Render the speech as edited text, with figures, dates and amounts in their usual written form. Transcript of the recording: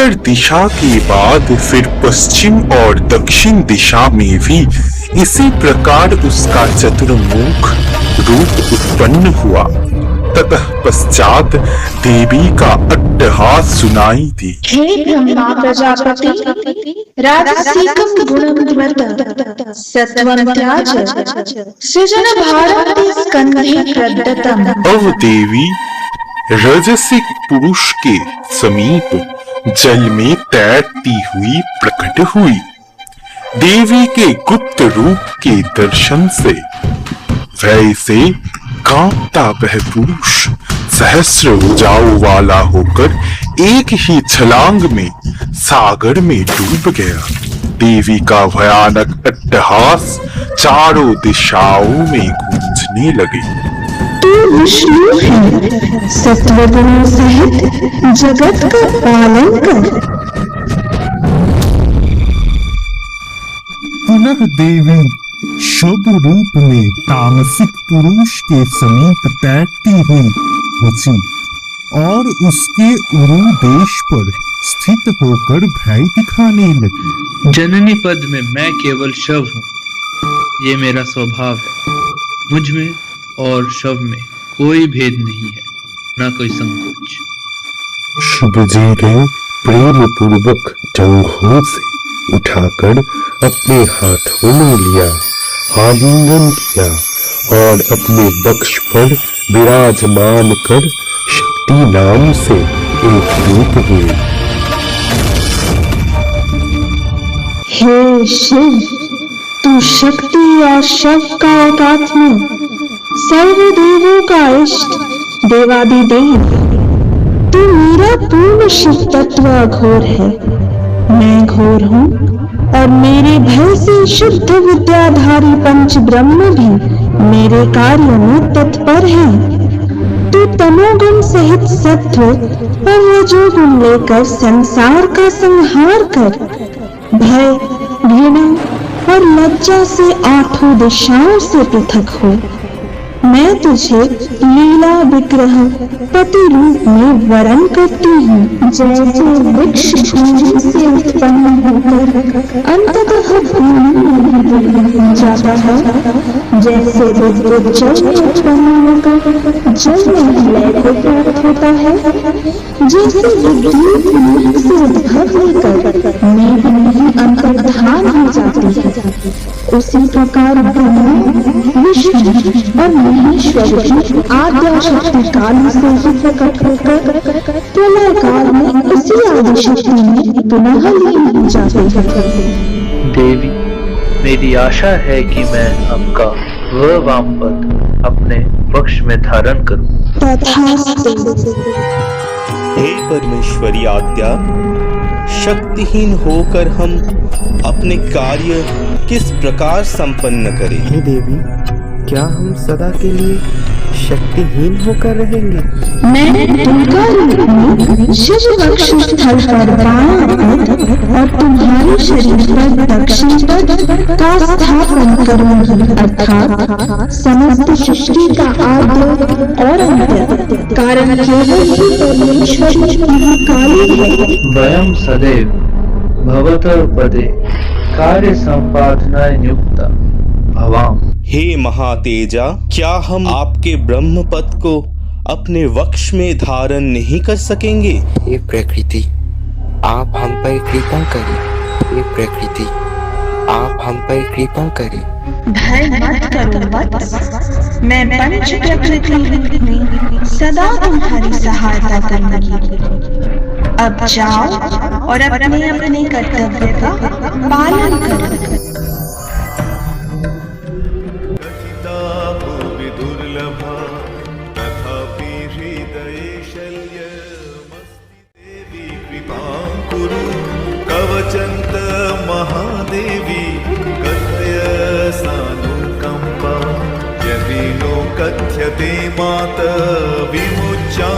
उत्तर दिशा के बाद फिर पश्चिम और दक्षिण दिशा में भी इसी प्रकार उसका चतुर्मुख रूप उत्पन्न हुआ। ततः पश्चात देवी का अट्टहास सुनाई दी। हे ब्रह्मा प्रजापति, राजसीकं गुणं द्वत सत्वं त्याज सृजन भारं ते स्कन्धे प्रदत्तम्। अब देवी रजसिक पुरुष के समीप जल में तैरती हुई प्रकट हुई। देवी के गुप्त रूप के दर्शन से भय से कांपता वह पुरुष सहस्र भुजाओं वाला होकर एक ही छलांग में सागर में डूब गया। देवी का भयानक अट्टहास चारों दिशाओं में गूंजने लगे। तू विष्णु है, सत्वगुणों सहित जगत का पालन कर। पुनः देवी शुभ रूप में तामसिक पुरुष के समीप तैरती हुई पहुंची और उसके उरु देश पर स्थित होकर भय दिखाने लगी। जननी पद में मैं केवल शव हूँ, ये मेरा स्वभाव है। मुझ में और शव में कोई भेद नहीं है, न कोई संकोच। शिव जी ने प्रेम पूर्वक जंघों से उठाकर अपने हाथों में लिया, आलिंगन किया और अपने वक्ष पर विराजमान कर शक्ति नाम से एक रूप हुए। हे शिव, तू शक्ति और शव का एकात्म, सर्व देवों का इष्ट, देवादिदेव। तू मेरा पूर्ण शिव तत्व अघोर है। मैं घोर हूँ और मेरे भय से शुद्ध विद्याधारी पंच ब्रह्म भी मेरे कार्य में तत्पर हैं। तू तमोगुण सहित सत्व और रजोगुण लेकर संसार का संहार कर। भय, घृणा और लज्जा से आठों दिशाओं से पृथक हो। मैं तुझे लीला विग्रह पति रूप में वरण करती हूँ। जैसे वृक्ष भूमि से उत्पन्न होकर अंततः भूमि में जाता है, जैसे विद्युत जल में उत्पन्न होकर जल में लय को प्राप्त होता है, जैसे विद्युत मेघ से उद्भव लेकर मेघ में अंतर्धान हो जाती है, उसी प्रकार ब्रह्मा, विष्णु और महेश्वर भी आद्या शक्ति काल से ही प्रकट होकर प्रलय काल में उसी आदि शक्ति में पुनः लीन हो जाते हैं। देवी, मेरी आशा है कि मैं आपका वह वामपद अपने वक्ष में धारण करूं। तथास्तु। हे परमेश्वरी आद्या, शक्तिहीन होकर हम अपने कार्य किस प्रकार संपन्न करें? हे देवी, क्या हम सदा के लिए शक्तिहीन होकर रहेंगे? मैं दुर्गा रूप में शिव वक्ष स्थल पर बायां पद और तुम्हारे शरीर पर दक्षिण पद का स्थापन करूंगी, अर्थात समस्त सृष्टि का आद्य और अंत्य कारण केवल ही परमेश्वरी महाकाली है। वयम सदैव भवतः पदे कार्य संपादनाय नियुक्ता भवाम। हे महातेजा, क्या हम आपके ब्रह्म पद को अपने वक्ष में धारण नहीं कर सकेंगे? हे प्रकृति, आप हम पर कृपा करें। हे प्रकृति, आप हम पर कृपा करें। भय मत करो वत्स, मैं पंच प्रकृति रूप में सदा तुम्हारी सहायता करूंगी। अब जाओ और अपने अपने कर्तव्य का पालन करो। कवचंत महादेवी कथय सानुकंपा यदि नो कथ्यते मात विमुच्चा